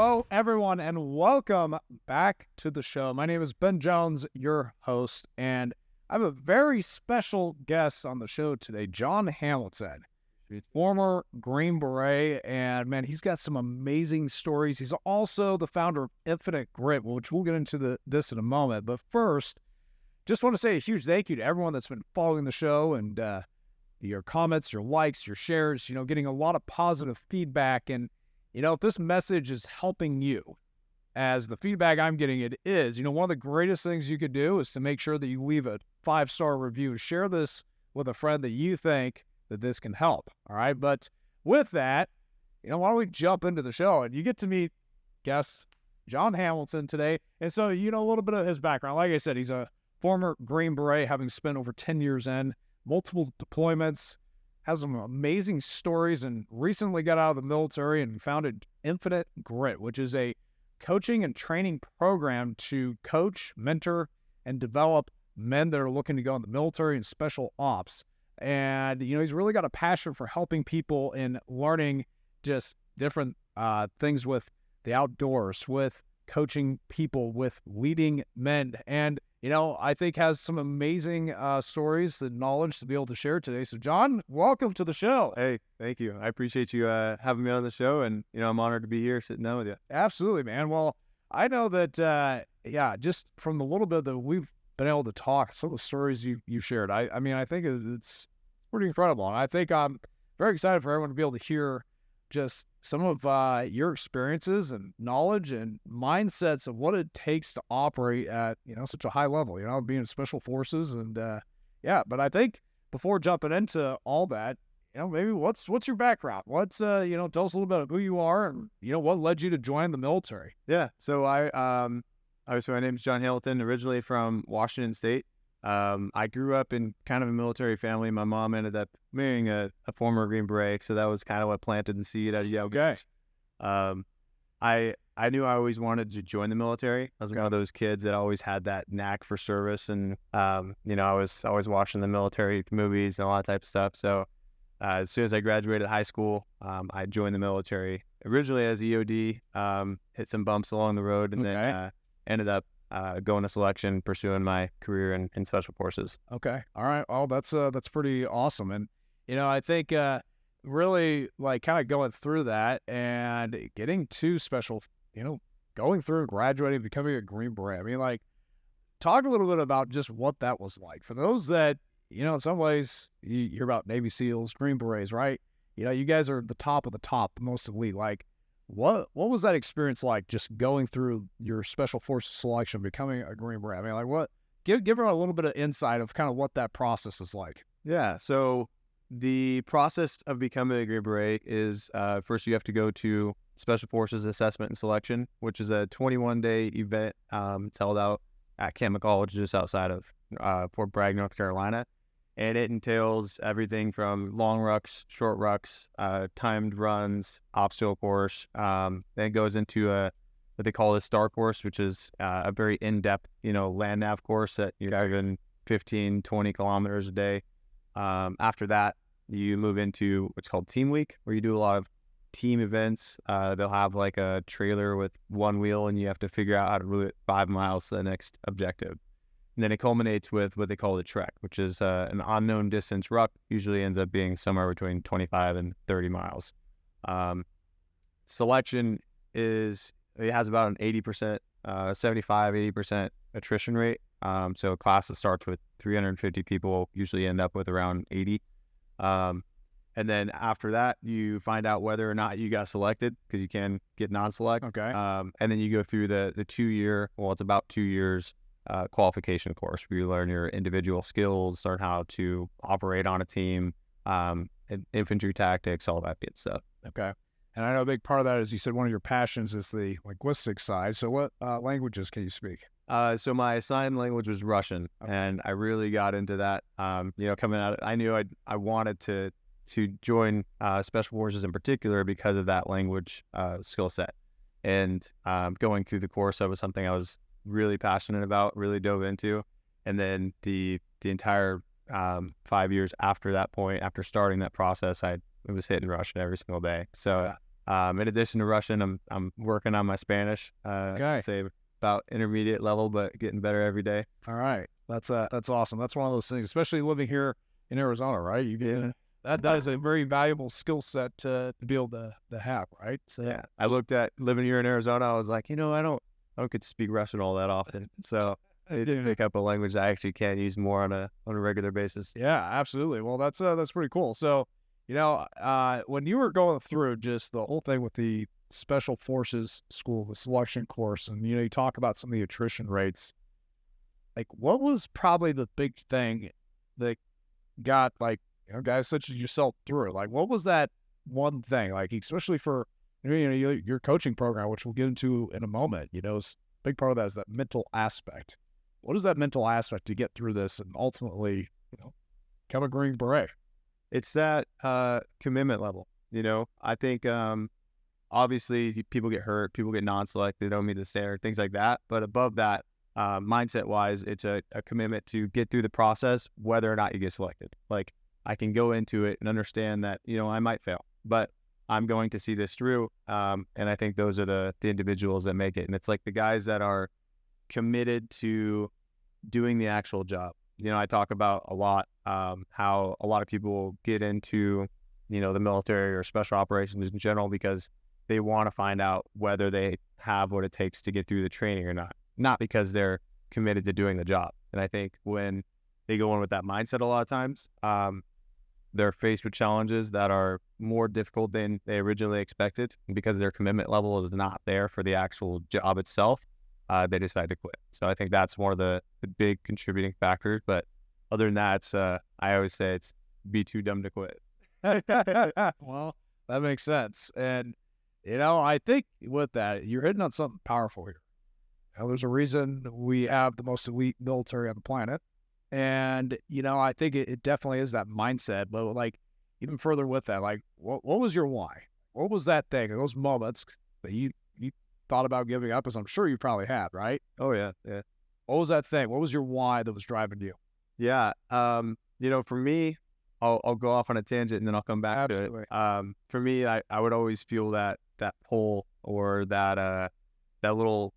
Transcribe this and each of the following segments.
Hello, everyone, and welcome back to the show. My name is Ben Jones, your host, and I have a very special guest on the show today, Jon Hamilton, former Green Beret, and man, he's got some amazing stories. He's also the founder of Infinite Grit, which we'll get into this in a moment. But first, just want to say a huge thank you to everyone that's been following the show and your comments, your likes, your shares, getting a lot of positive feedback. And if this message is helping you, as the feedback I'm getting it is, one of the greatest things you could do is to make sure that you leave a 5-star review. Share this with a friend that you think that this can help. All right. But with that, why don't we jump into the show and you get to meet guest Jon Hamilton today. And so, a little bit of his background. Like I said, he's a former Green Beret, having spent over 10 years in multiple deployments, has some amazing stories, and recently got out of the military and founded Infinite Grit, which is a coaching and training program to coach, mentor, and develop men that are looking to go in the military and special ops. And, he's really got a passion for helping people in learning just different things with the outdoors, with coaching people, with leading men. And, I think has some amazing stories and knowledge to be able to share today. So, Jon, welcome to the show. Hey, thank you. I appreciate you having me on the show, and, I'm honored to be here sitting down with you. Absolutely, man. Well, I know that, just from the little bit that we've been able to talk, some of the stories you shared, I think it's pretty incredible. And I think I'm very excited for everyone to be able to hear just some of your experiences and knowledge and mindsets of what it takes to operate at, such a high level, being in special forces. And but I think before jumping into all that, maybe what's your background? What's, tell us a little bit of who you are and, what led you to join the military? Yeah. So obviously my name's Jon Hamilton, originally from Washington State. I grew up in kind of a military family. My mom ended up marrying a former Green Beret, so that was kind of what planted the seed at a young age. I knew I always wanted to join the military. I was one of those kids that always had that knack for service, and I was always watching the military movies and all that type of stuff. So as soon as I graduated high school, I joined the military originally as EOD. Hit some bumps along the road, and then ended up going to selection, pursuing my career in special forces. Okay. All right. Oh, that's pretty awesome. And, I think, really like kind of going through that and getting to special, going through graduating, becoming a Green Beret. Talk a little bit about just what that was like for those that, in some ways you hear about Navy SEALs, Green Berets, right? You guys are the top of the top, most elite. Like, what was that experience like, just going through your special forces selection, becoming a Green Beret? Give everyone a little bit of insight of kind of what that process is like. Yeah. So the process of becoming a Green Beret is first you have to go to Special Forces Assessment and Selection, which is a 21-day event. It's held out at Camp College just outside of Fort Bragg, North Carolina. And it entails everything from long rucks, short rucks, timed runs, obstacle course. Then it goes into what they call a STAR course, which is a very in-depth, land nav course that you're driving 15, 20 kilometers a day. After that, you move into what's called Team Week, where you do a lot of team events. They'll have like a trailer with one wheel, and you have to figure out how to route 5 miles to the next objective. And then it culminates with what they call the trek, which is an unknown distance ruck, usually ends up being somewhere between 25 and 30 miles. Selection it has about an 80%, 75-80% attrition rate. So a class that starts with 350 people usually end up with around 80. And then after that, you find out whether or not you got selected, because you can get non-select. Okay. And then you go through the 2-year, it's about 2 years, qualification course where you learn your individual skills, learn how to operate on a team, infantry tactics, all that good stuff. Okay. And I know a big part of that is, you said one of your passions is the linguistic side. So what languages can you speak? So my assigned language was Russian, and I really got into that. Coming out, I knew I wanted to join special forces in particular because of that language skill set. And going through the course, that was something I was really passionate about, really dove into. And then the entire 5 years after that point, after starting that process, it was hitting Russian every single day. So In addition to Russian, I'm working on my Spanish. Okay. I'd say about intermediate level, but getting better every day. All right. That's awesome. That's one of those things, especially living here in Arizona, right? You get that is a very valuable skill set to be able to have, right? So yeah, I looked at living here in Arizona. I was like, I don't get to speak Russian all that often, so I did pick up a language I actually can use more on a regular basis. Yeah, absolutely. Well, that's pretty cool. So, when you were going through just the whole thing with the Special Forces school, the selection course, and you talk about some of the attrition rates. Like, what was probably the big thing that got guys such as yourself through? Like, what was that one thing? Like, especially for your coaching program, which we'll get into in a moment. A big part of that is that mental aspect. What is that mental aspect to get through this and ultimately, become a Green Beret? It's that commitment level. I think obviously people get hurt, people get non-selected, they don't meet the standard, things like that. But above that, mindset-wise, it's a commitment to get through the process, whether or not you get selected. Like, I can go into it and understand that, I might fail, but I'm going to see this through. And I think those are the individuals that make it. And it's like the guys that are committed to doing the actual job. I talk about a lot how a lot of people get into, the military or special operations in general because they want to find out whether they have what it takes to get through the training or not because they're committed to doing the job. And I think when they go in with that mindset a lot of times, they're faced with challenges that are more difficult than they originally expected. And because their commitment level is not there for the actual job itself, they decide to quit. So I think that's one of the big contributing factors. But other than that, I always say it's be too dumb to quit. Well, that makes sense. And, I think with that, you're hitting on something powerful here. There's a reason we have the most elite military on the planet. And, I think it definitely is that mindset. But, even further with that, what was your why? What was that thing, those moments that you thought about giving up, as I'm sure you probably had, right? Oh, yeah. Yeah. What was that thing? What was your why that was driving you? Yeah. For me, I'll go off on a tangent and then I'll come back Absolutely. to it. For me, I would always feel that pull or that little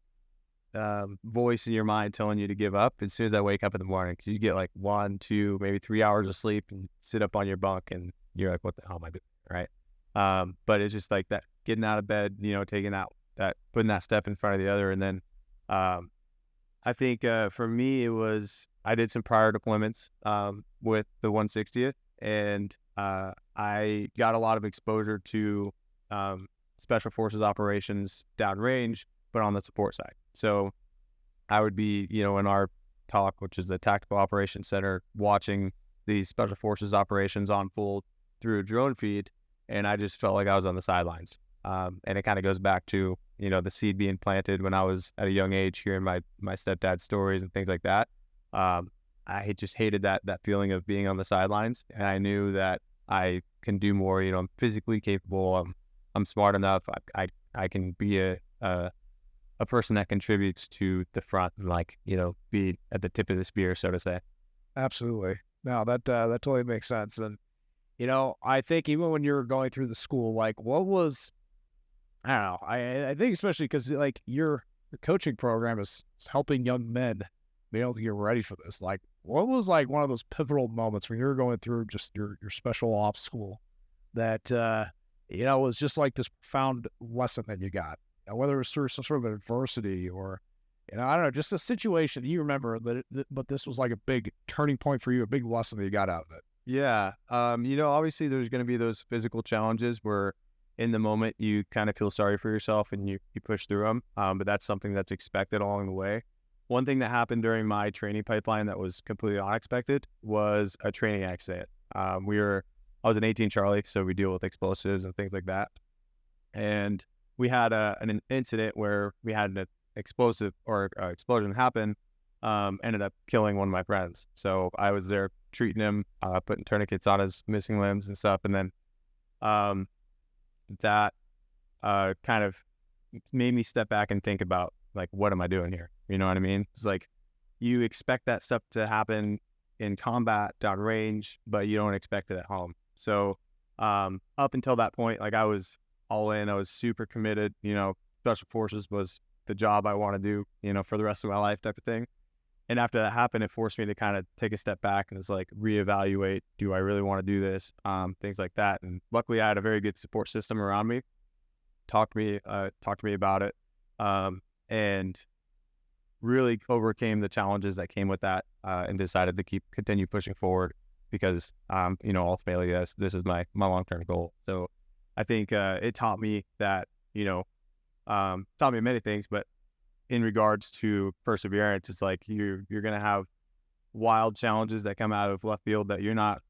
voice in your mind telling you to give up as soon as I wake up in the morning, because you get 1, 2, maybe 3 hours of sleep and sit up on your bunk and you're like, what the hell am I doing? Right. But it's just like that getting out of bed, taking out putting that step in front of the other. And then I think for me, it was I did some prior deployments with the 160th, and I got a lot of exposure to Special Forces operations downrange, but on the support side. So I would be, in our TOC, which is the Tactical Operations Center, watching the Special Forces operations unfold through a drone feed, and I just felt like I was on the sidelines. And it kind of goes back to, the seed being planted when I was at a young age, hearing my stepdad's stories and things like that. I just hated that feeling of being on the sidelines, and I knew that I can do more. I'm physically capable. I'm smart enough. I can be a person that contributes to the front and be at the tip of the spear, so to say. Absolutely. No, that totally makes sense. And, I think even when you're going through the school, what was, I don't know, I think especially because your coaching program is helping young men be able to get ready for this. What was one of those pivotal moments when you were going through just your special ops school that, was just this profound lesson that you got, whether it was through some sort of adversity or, I don't know, just a situation you remember but this was a big turning point for you, a big lesson that you got out of it. Yeah. Obviously there's going to be those physical challenges where in the moment you kind of feel sorry for yourself and you push through them. But that's something that's expected along the way. One thing that happened during my training pipeline that was completely unexpected was a training accident. I was an 18 Charlie, so we deal with explosives and things like that. And we had an incident where we had an explosive or explosion happen, ended up killing one of my friends. So I was there treating him, putting tourniquets on his missing limbs and stuff. And then that kind of made me step back and think about what am I doing here? You know what I mean? It's you expect that stuff to happen in combat downrange, but you don't expect it at home. So up until that point, I was all in. I was super committed. Special forces was the job I want to do, for the rest of my life type of thing. And after that happened, it forced me to kind of take a step back and it's like reevaluate, do I really want to do this? Things like that. And luckily I had a very good support system around me, talked to me about it, and really overcame the challenges that came with that, and decided to continue pushing forward because, ultimately this is my long-term goal. So I think, it taught me that, taught me many things, but in regards to perseverance, it's like you're going to have wild challenges that come out of left field that you're not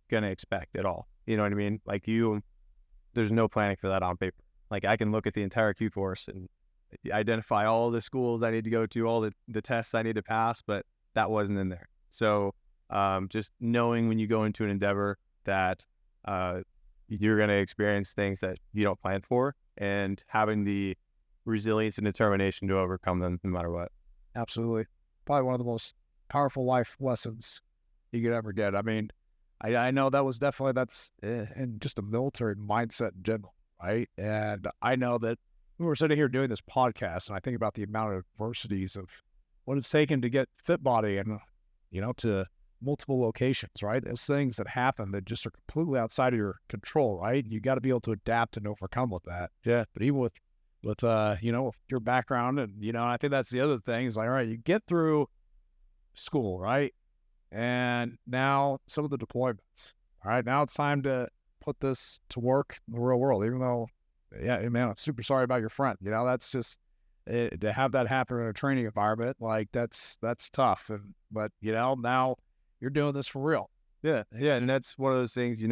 going to expect at all. You know what I mean? Like there's no planning for that on paper. Like I can look at the entire Q course and identify all the schools I need to go to, all the tests I need to pass, but that wasn't in there. So just knowing when you go into an endeavor that you're going to experience things that you don't plan for, and having the resilience and determination to overcome them no matter what. Absolutely. Probably one of the most powerful life lessons you could ever get. I mean, I know that was definitely, that's in just a military mindset in general, right? And I know that we were sitting here doing this podcast and I think about the amount of adversities of what it's taken to get fit body and, to multiple locations, right? Those things that happen that just are completely outside of your control, right? You got to be able to adapt and overcome with that. Yeah. But even with your background and, I think that's the other thing is like, all right, you get through school, right? And now some of the deployments, all right, now it's time to put this to work in the real world, even though, yeah, man, I'm super sorry about your friend. That's just, to have that happen in a training environment, like that's tough. But now you're doing this for real. Yeah. Yeah. And that's one of those things,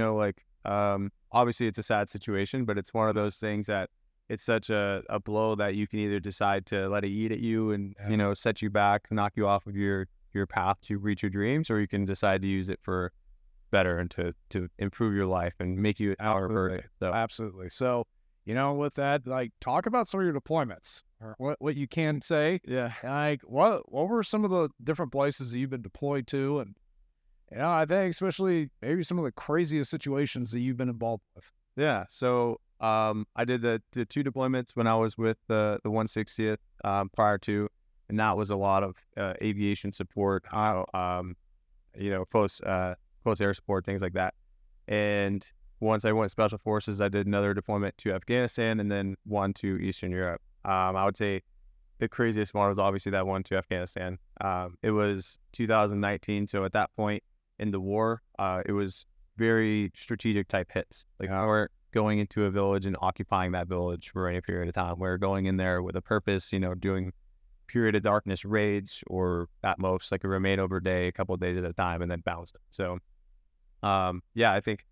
obviously it's a sad situation, but it's one of those things that it's such a blow that you can either decide to let it eat at you and, set you back, knock you off of your path to reach your dreams, or you can decide to use it for better and to improve your life and make you Absolutely. So. Absolutely. So, with that, like talk about some of your deployments or what you can say. Yeah. Like what were some of the different places that you've been deployed to? And, I think especially maybe some of the craziest situations that you've been involved with. Yeah. So, I did the 2 deployments when I was with the 160th, prior to, and that was a lot of, aviation support, close air support, things like that. And once I went special forces, I did another deployment to Afghanistan and then one to Eastern Europe. I would say the craziest one was obviously that one to Afghanistan. It was 2019. So at that point in the war, it was very strategic type hits. Like we weren't going into a village and occupying that village for any period of time. We're going in there with a purpose, doing period of darkness raids, or at most like a remain over day, a couple of days at a time, and then bounce it. So, I think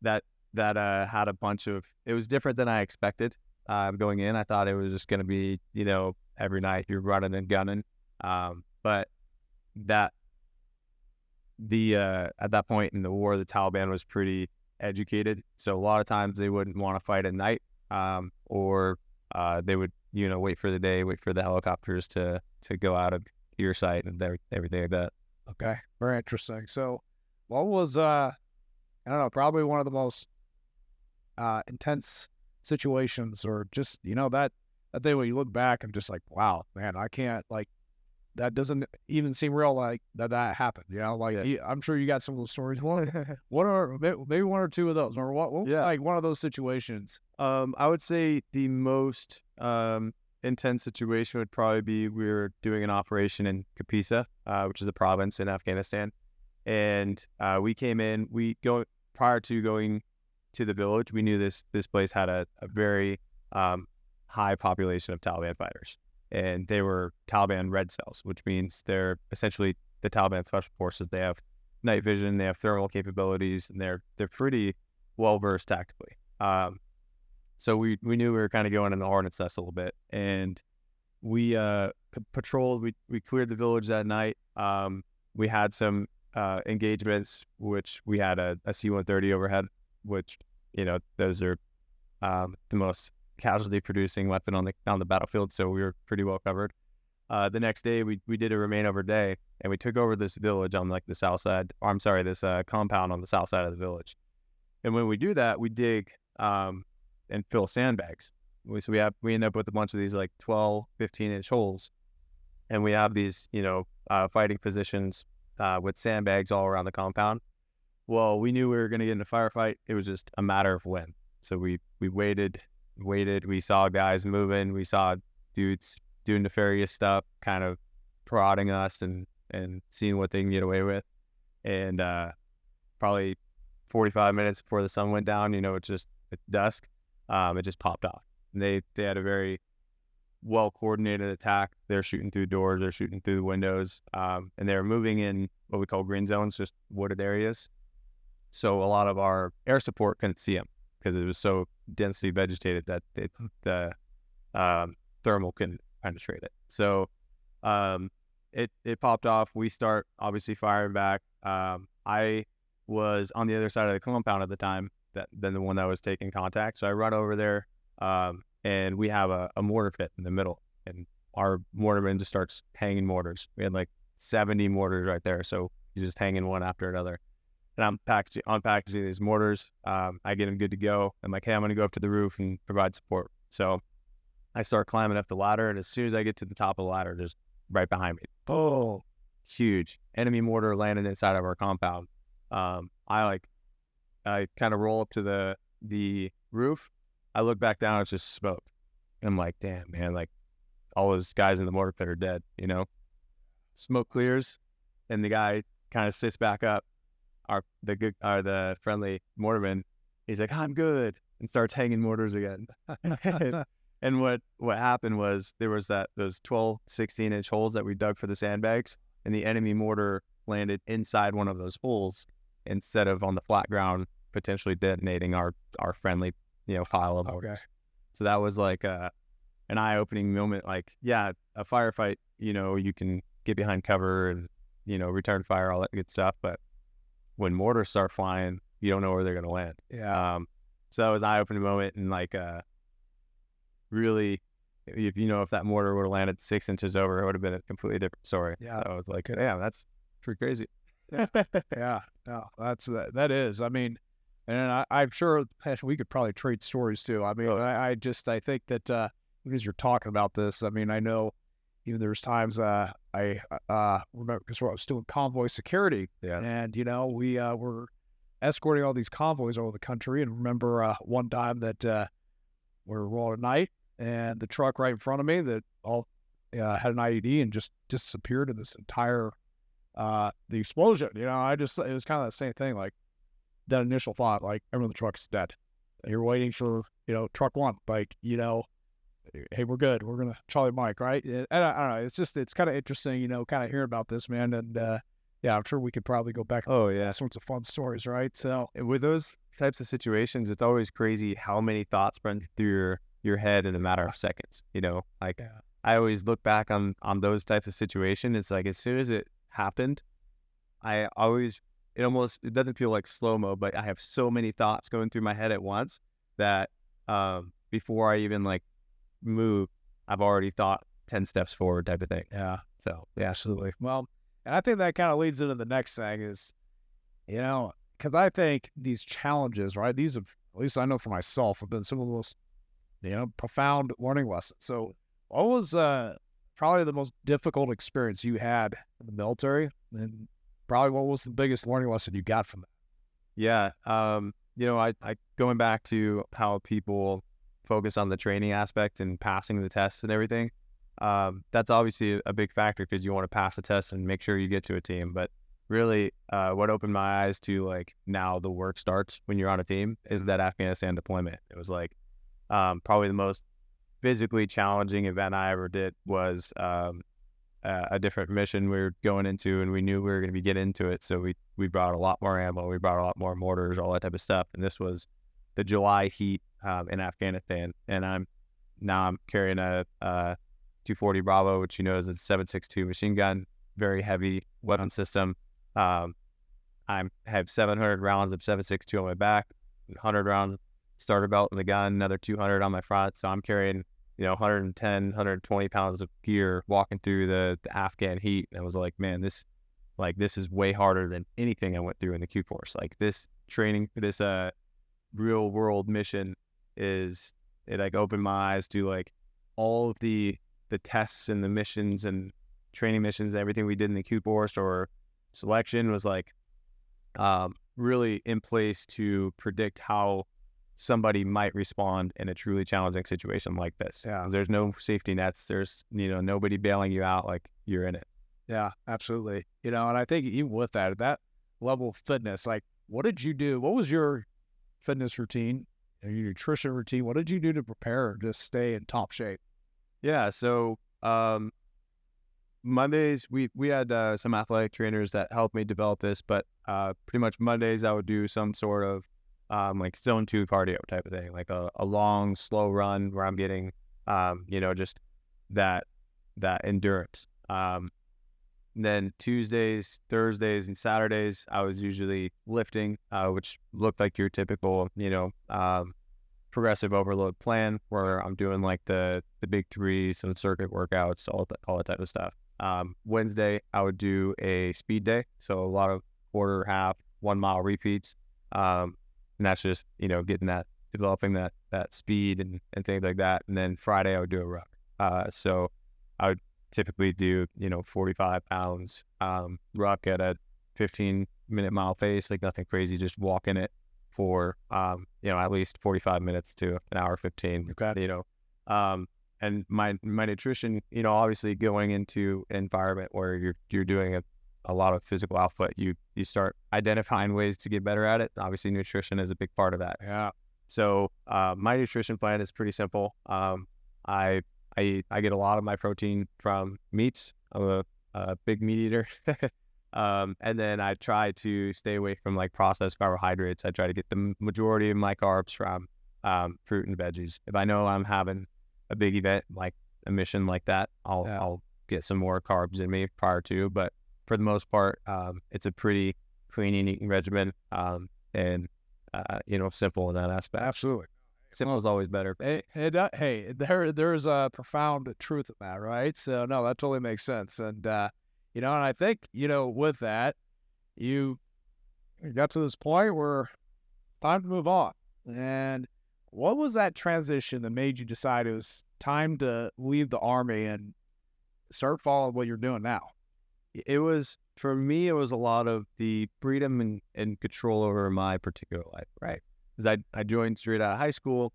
that had a bunch of, it was different than I expected. Going in, I thought it was just going to be, every night you're running and gunning. But at that point in the war, the Taliban was pretty educated. So a lot of times they wouldn't want to fight at night, or they would, wait for the day, wait for the helicopters to go out of your sight and everything like that. Okay. Very interesting. So what was, I don't know, probably one of the most intense situations, or just, that day when you look back and just like, wow, man, I can't, like, that doesn't even seem real, like that happened, I'm sure you got some of those stories. What are maybe one or two of those, or what was like one of those situations? I would say the most intense situation would probably be, we were doing an operation in Kapisa, which is a province in Afghanistan. And we came in, prior to going to the village, we knew this place had a very high population of Taliban fighters. And they were Taliban red cells, which means they're essentially the Taliban special forces. They have night vision, they have thermal capabilities, and they're pretty well versed tactically. So we knew we were kind of going in the hornet's nest a little bit, and we patrolled. We cleared the village that night. We had some engagements, which we had a C-130 overhead, which those are the most casualty producing weapon on the battlefield, so we were pretty well covered. The next day we did a remain over day, and we took over this village on like the south side, or I'm sorry, this compound on the south side of the village. And when we do that, we dig and fill sandbags. We end up with a bunch of these like 12, 15-inch holes, and we have these, fighting positions with sandbags all around the compound. Well, we knew we were going to get in a firefight. It was just a matter of when. So we waited. We saw guys moving. We saw dudes doing nefarious stuff, kind of prodding us and seeing what they can get away with. And probably 45 minutes before the sun went down, it's just at dusk, it just popped off. And they had a very well-coordinated attack. They're shooting through doors. They're shooting through the windows. And they're moving in what we call green zones, just wooded areas. So a lot of our air support couldn't see them because it was so densely vegetated that the thermal couldn't penetrate it. So it popped off. We start obviously firing back. I was on the other side of the compound at the time than the one that was taking contact. So I run over there, and we have a mortar pit in the middle, and our mortarman just starts hanging mortars. We had like 70 mortars right there, so he's just hanging one after another. And I'm unpackaging these mortars. I get them good to go. I'm like, hey, I'm going to go up to the roof and provide support. So I start climbing up the ladder, and as soon as I get to the top of the ladder, just right behind me, oh, huge enemy mortar landed inside of our compound. I kind of roll up to the roof. I look back down, it's just smoke. And I'm like, damn, man, like all those guys in the mortar pit are dead, Smoke clears, and the guy kind of sits back up. The friendly mortarman, he's like, I'm good, and starts hanging mortars again. And what happened was there was those 12, 16-inch holes that we dug for the sandbags, and the enemy mortar landed inside one of those holes instead of on the flat ground, potentially detonating our friendly, pile of mortars. Okay. So that was like an eye-opening moment. Like, yeah, a firefight, you can get behind cover and, return fire, all that good stuff. But when mortars start flying, you don't know where they're going to land. Yeah. So that was an eye-opening moment. And like, really, if that mortar would have landed 6 inches over, it would have been a completely different story. Yeah. So I was like, damn, that's pretty crazy. Yeah. No, that is. I mean, and I'm sure we could probably trade stories too. I mean, I think that because you're talking about this, I mean, I know even there's times I remember because I was doing convoy security, and we were escorting all these convoys over the country, and remember one time that we were rolling at night, and the truck right in front of me that all had an IED and just disappeared in this entire the explosion. It was kind of the same thing, like that initial thought, like everyone in the truck's dead. You're waiting for truck one, like hey, we're good. We're gonna Charlie Mike, right? And I don't know. It's kind of interesting, kind of hearing about this, man. And yeah, I'm sure we could probably go back. Oh yeah, all sorts of fun stories, right? So with those types of situations, it's always crazy how many thoughts run through your head in a matter of seconds. I always look back on those types of situations. It's like as soon as it happened, it doesn't feel like slow-mo, but I have so many thoughts going through my head at once that before I even like move, I've already thought 10 steps forward type of thing. Yeah. So yeah, absolutely. Well, and I think that kind of leads into the next thing is, because I think these challenges, right? These have, at least I know for myself, have been some of the most, profound learning lessons. So what was probably the most difficult experience you had in the military, and probably what was the biggest learning lesson you got from that? Yeah. I going back to how people focus on the training aspect and passing the tests and everything. That's obviously a big factor because you want to pass the test and make sure you get to a team. But really, what opened my eyes to like now the work starts when you're on a team is that Afghanistan deployment. It was like probably the most physically challenging event I ever did was a different mission we were going into, and we knew we were going to be getting into it. So we brought a lot more ammo, we brought a lot more mortars, all that type of stuff. And this was the July heat in Afghanistan, and I'm carrying a 240 Bravo, which is a 7.62 machine gun, very heavy weapon system. I have 700 rounds of 7.62 on my back, 100 round starter belt in the gun, another 200 on my front. So I'm carrying 110, 120 pounds of gear walking through the Afghan heat. And I was like, man, this is way harder than anything I went through in the Q Force. Like this training, this real world mission is it like opened my eyes to like all of the tests and the missions and training missions, everything we did in the Q course or selection was like really in place to predict how somebody might respond in a truly challenging situation like this. Yeah. There's no safety nets. There's, nobody bailing you out. Like, you're in it. Yeah, absolutely. And I think even with that level of fitness, like, what did you do? What was your fitness routine, your nutrition routine? What did you do to prepare to stay in top shape? Yeah. So, Mondays, we had some athletic trainers that helped me develop this, but pretty much Mondays I would do some sort of like zone 2 cardio type of thing, like a long, slow run where I'm getting, just that endurance. Then Tuesdays, Thursdays, and Saturdays, I was usually lifting, which looked like your typical, progressive overload plan where I'm doing like the big three, some circuit workouts, all that type of stuff. Wednesday, I would do a speed day. So a lot of quarter, half, 1 mile repeats. And that's just, getting developing that speed and things like that. And then Friday, I would do a ruck. So I would typically do, 45 pounds, ruck at a 15-minute mile pace, like nothing crazy, just walking it for, at least 45 minutes to an hour 15, Okay. And my nutrition, obviously going into an environment where you're doing a lot of physical output, you start identifying ways to get better at it. Obviously, nutrition is a big part of that. Yeah. So my nutrition plan is pretty simple. I get a lot of my protein from meats. I'm a big meat eater. And then I try to stay away from like processed carbohydrates. I try to get the majority of my carbs from fruit and veggies. If I know I'm having a big event, like a mission like that, I'll get some more carbs in me prior to, but for the most part, it's a pretty clean eating regimen, and simple in that aspect. Absolutely. Simple is always better. Hey, there's a profound truth in that, right? So no, that totally makes sense. And and I think, with that, you got to this point where time to move on. And what was that transition that made you decide it was time to leave the Army and start following what you're doing now? For me, it was a lot of the freedom and control over my particular life, right? Because I joined straight out of high school,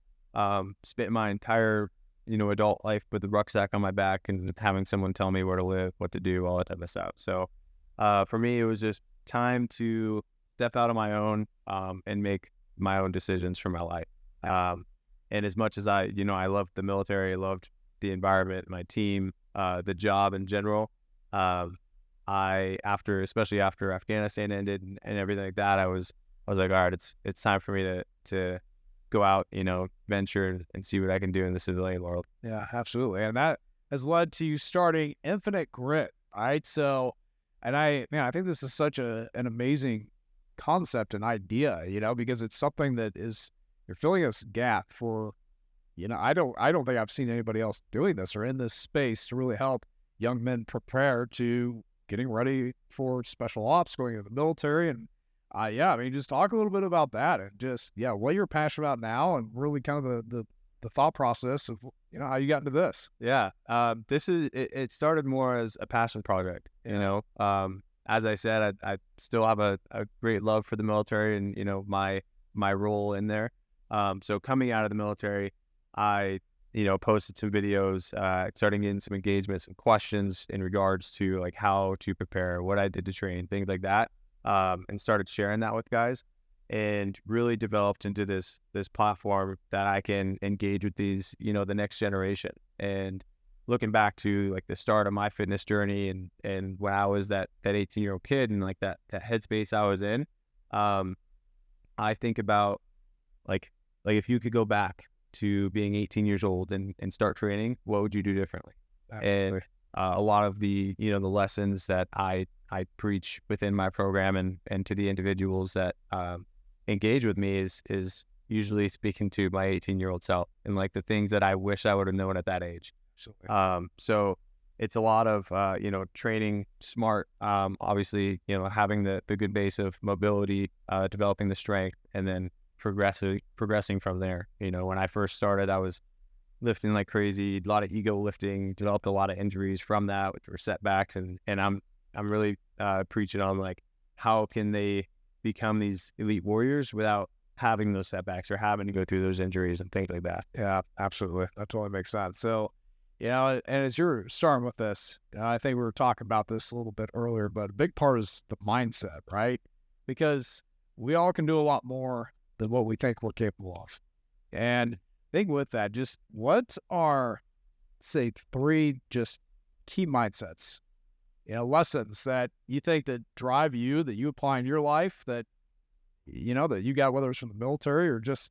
spent my entire, adult life with the rucksack on my back and having someone tell me where to live, what to do, all that type of stuff. So for me, it was just time to step out on my own and make my own decisions for my life. And as much as I loved the military, I loved the environment, my team, the job in general. Especially after Afghanistan ended and everything like that, I was like, all right, it's time for me to go out, venture and see what I can do in the civilian world. Yeah, absolutely. And that has led to you starting Infinite Grit, right? So, and I think this is such an amazing concept and idea, because it's something that you're filling this gap for, I don't think I've seen anybody else doing this or in this space to really help young men prepare to getting ready for special ops, going into the military. And just talk a little bit about that and just, what you're passionate about now and really kind of the thought process of, how you got into this. Yeah. It started more as a passion project, as I said, I still have a great love for the military and, my role in there. So coming out of the military, I posted some videos, starting getting some engagement, some questions in regards to like how to prepare, what I did to train, things like that, and started sharing that with guys, and really developed into this platform that I can engage with these, the next generation. And looking back to like the start of my fitness journey and when I was that 18-year-old kid and like that headspace I was in, I think about like if you could go back to being 18 years old and start training, what would you do differently? Absolutely. And a lot of the, the lessons that I preach within my program and to the individuals that engage with me is usually speaking to my 18-year-old self and like the things that I wish I would have known at that age. Absolutely. So it's a lot of, training smart, obviously, having the good base of mobility, developing the strength, and then progressing from there. You know, when I first started, I was lifting like crazy, a lot of ego lifting, developed a lot of injuries from that, which were setbacks. And I'm really preaching on like, how can they become these elite warriors without having those setbacks or having to go through those injuries and things like that. Yeah, absolutely. That totally makes sense. So, you know, and as you're starting with this, I think we were talking about this a little bit earlier, but a big part is the mindset, right? Because we all can do a lot more than what we think we're capable of. And I think with that, just what are, say, 3 just key mindsets, you know, lessons that you think that drive you, that you apply in your life, that, you know, that you got, whether it's from the military or just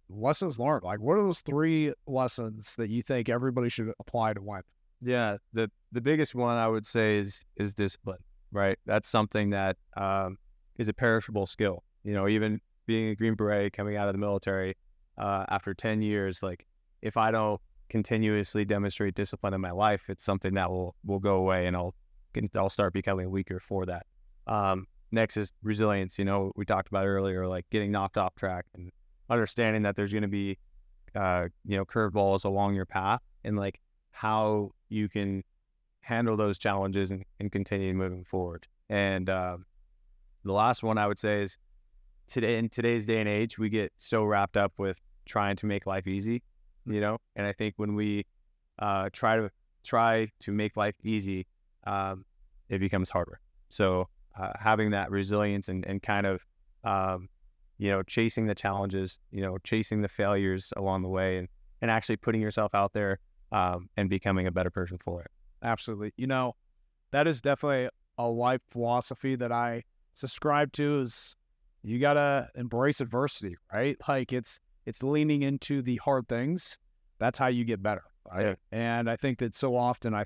lessons learned? Like, what are those 3 lessons that you think everybody should apply to win? Yeah, the biggest one I would say is discipline, right? That's something that is a perishable skill. You know, even being a Green Beret, coming out of the military after 10 years, like if I don't continuously demonstrate discipline in my life, it's something that will go away, and I'll start becoming weaker for that. Next is resilience. You know, we talked about earlier, like getting knocked off track and understanding that there's going to be, you know, curveballs along your path, and like how you can handle those challenges and continue moving forward. And the last one I would say is in today's day and age, we get so wrapped up with trying to make life easy, you know, and I think when we try to make life easy, it becomes harder. So having that resilience and kind of, you know, chasing the challenges, you know, chasing the failures along the way, and actually putting yourself out there and becoming a better person for it. Absolutely. You know, that is definitely a life philosophy that I subscribe to, is you got to embrace adversity, right? Like it's leaning into the hard things. That's how you get better. Right? Yeah. And I think that so often,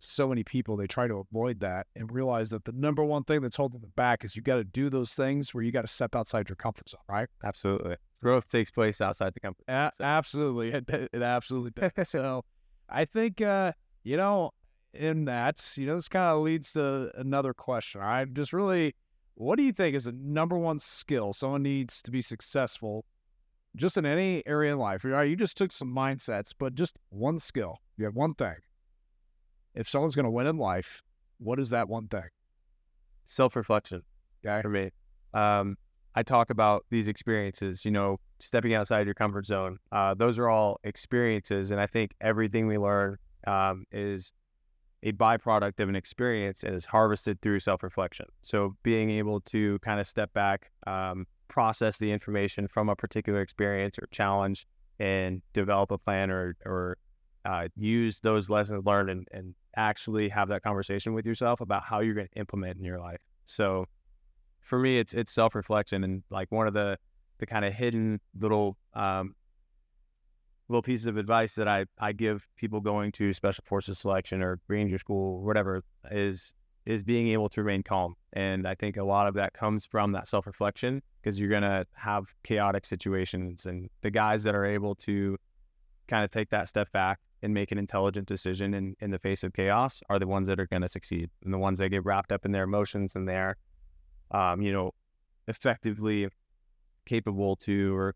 so many people, they try to avoid that and realize that the number one thing that's holding them back is you got to do those things where you got to step outside your comfort zone, right? Absolutely. Growth takes place outside the comfort zone. Absolutely. It absolutely does. So I think, you know, in that, you know, this kind of leads to another question. I just really, what do you think is the number one skill someone needs to be successful just in any area in life? Right? You just took some mindsets, but just one skill. You have one thing. If someone's going to win in life, what is that one thing? Self-reflection. Okay. For me. I talk about these experiences, you know, stepping outside your comfort zone. Those are all experiences. And I think everything we learn is a byproduct of an experience and is harvested through self-reflection. So being able to kind of step back, process the information from a particular experience or challenge, and develop a plan or use those lessons learned and actually have that conversation with yourself about how you're going to implement in your life. So for me, it's self-reflection, and like one of the kind of hidden little pieces of advice that I give people going to special forces selection or ranger school or whatever is being able to remain calm. And I think a lot of that comes from that self-reflection, because you're going to have chaotic situations, and the guys that are able to kind of take that step back and make an intelligent decision in the face of chaos are the ones that are going to succeed, and the ones that get wrapped up in their emotions and they're, you know, effectively capable to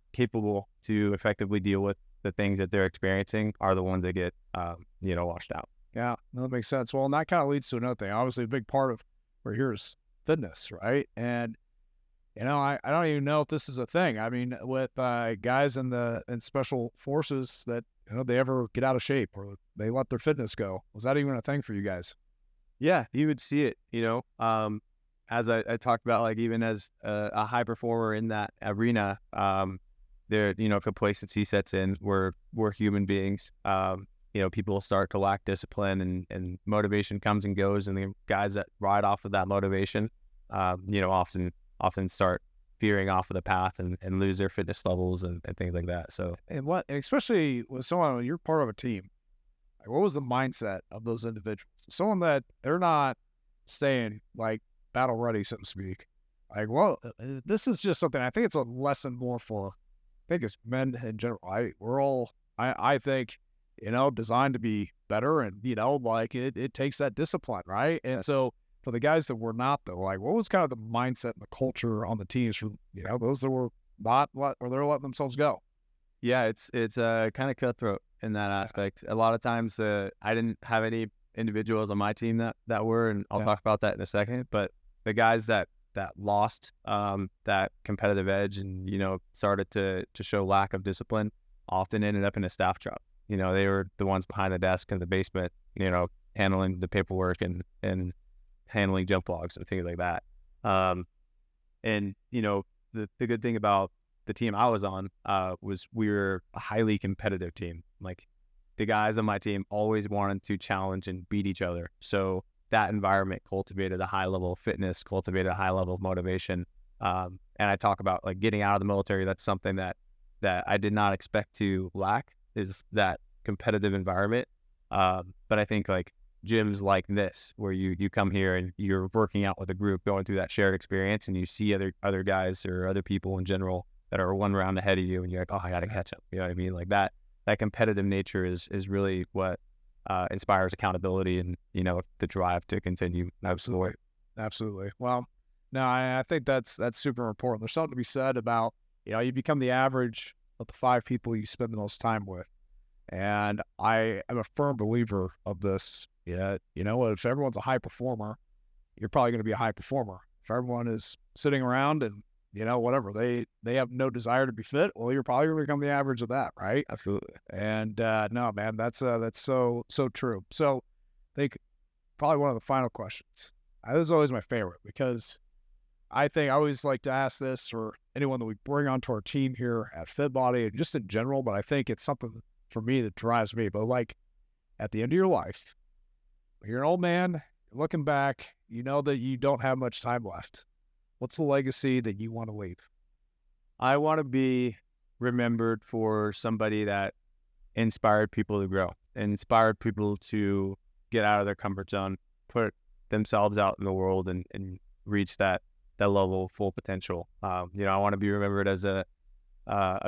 effectively deal with the things that they're experiencing are the ones that get, you know, washed out. Yeah, that makes sense. Well, and that kind of leads to another thing. Obviously, a big part of we're here is fitness, right? And you know, I don't even know if this is a thing. I mean, with guys in special forces that, you know, they ever get out of shape or they let their fitness go. Was that even a thing for you guys? Yeah, you would see it, you know, as I talked about, like even as a high performer in that arena, there, you know, complacency sets in. We're human beings. You know, people start to lack discipline, and motivation comes and goes, and the guys that ride off of that motivation, you know, often start veering off of the path and lose their fitness levels and things like that. So, and especially with someone, you're part of a team. Like, what was the mindset of those individuals? Someone that they're not staying like battle ready, so to speak. Like, well, this is just something. I think it's a lesson more for, I think it's men in general. I think, you know, designed to be better, and you know, like it takes that discipline, right? And so for the guys that were not, though, like, what was kind of the mindset and the culture on the teams for, you know, those that were not let, or they're letting themselves go. Yeah, it's kind of cutthroat in that aspect. A lot of times, I didn't have any individuals on my team that were, and I'll talk about that in a second. But the guys that lost that competitive edge and started to show lack of discipline often ended up in a staff job. They were the ones behind the desk in the basement, handling the paperwork and handling jump logs and things like that. And the good thing about the team I was on was we were a highly competitive team. Like, the guys on my team always wanted to challenge and beat each other. So that environment cultivated a high level of fitness, cultivated a high level of motivation. And I talk about like getting out of the military. That's something that I did not expect to lack, is that competitive environment. But I think like gyms like this, where you come here and you're working out with a group, going through that shared experience, and you see other guys or other people in general that are one round ahead of you, and you're like, oh, I got to catch up. You know what I mean? Like that competitive nature is really what inspires accountability and, the drive to continue. Absolutely. Well, no, I think that's super important. There's something to be said about, you become the average of the 5 people you spend the most time with. And I am a firm believer of this. Yeah, if everyone's a high performer, you're probably going to be a high performer. If everyone is sitting around and, whatever, they have no desire to be fit, well, you're probably going to become the average of that, right? Absolutely. And no, man, that's so true. So I think probably one of the final questions. This is always my favorite, because I think I always like to ask this for anyone that we bring onto our team here at FitBody and just in general, but I think it's something for me that drives me. But like, at the end of your life, you're an old man, you're looking back, you know that you don't have much time left. What's the legacy that you want to leave? I want to be remembered for somebody that inspired people to grow, and inspired people to get out of their comfort zone, put themselves out in the world and reach that level of full potential. I want to be remembered as a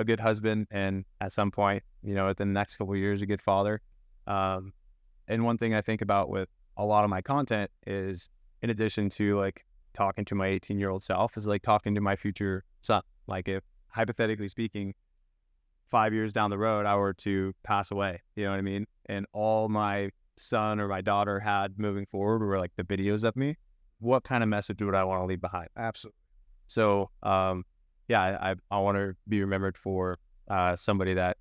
good husband, and at some point, within the next couple of years, a good father. And one thing I think about with a lot of my content is, in addition to like talking to my 18-year-old self, is like talking to my future son. Like, if hypothetically speaking, 5 years down the road, I were to pass away, you know what I mean? And all my son or my daughter had moving forward were like the videos of me, what kind of message would I want to leave behind? Absolutely. So, I want to be remembered for somebody that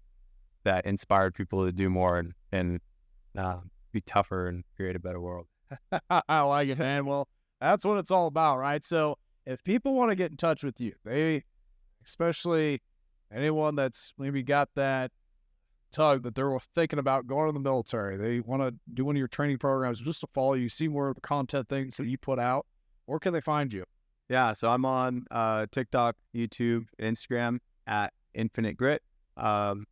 inspired people to do more and be tougher and create a better world. I like it, man. Well, that's what it's all about, right? So if people want to get in touch with you, especially anyone that's maybe got that tug that they're thinking about going to the military, they want to do one of your training programs just to follow you, see more of the content things that you put out, where can they find you? Yeah, so I'm on TikTok, YouTube, Instagram at Infinite Grit. And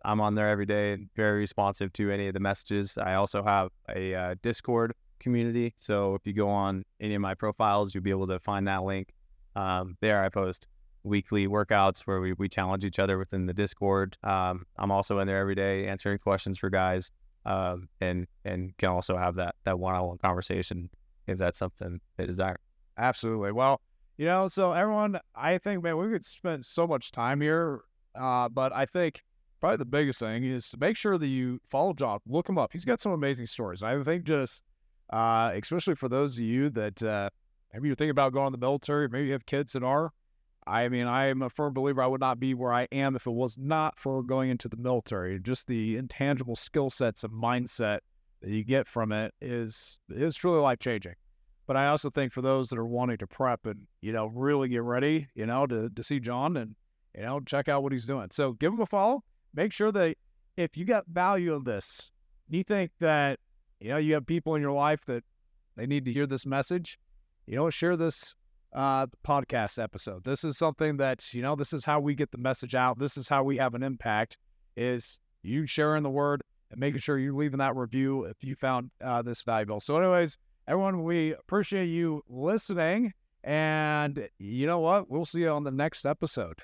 I'm on there every day and very responsive to any of the messages. I also have a Discord community, so if you go on any of my profiles, you'll be able to find that link. There I post weekly workouts where we challenge each other within the Discord. I'm also in there every day answering questions for guys, and can also have that one-on-one conversation if that's something they desire. Absolutely. Well, so everyone, I think, man, we could spend so much time here, but I think probably the biggest thing is to make sure that you follow Jon, look him up. He's got some amazing stories. I think just, especially for those of you that maybe you're thinking about going to the military, maybe you have kids that are. I mean, I am a firm believer I would not be where I am if it was not for going into the military. Just the intangible skill sets and mindset that you get from it is truly life-changing. But I also think for those that are wanting to prep and, really get ready, to see Jon and, check out what he's doing. So give him a follow. Make sure that if you got value of this, you think that, you have people in your life that they need to hear this message, share this podcast episode. This is something that, this is how we get the message out. This is how we have an impact, is you sharing the word and making sure you're leaving that review if you found this valuable. So anyways, everyone, we appreciate you listening, and you know what? We'll see you on the next episode.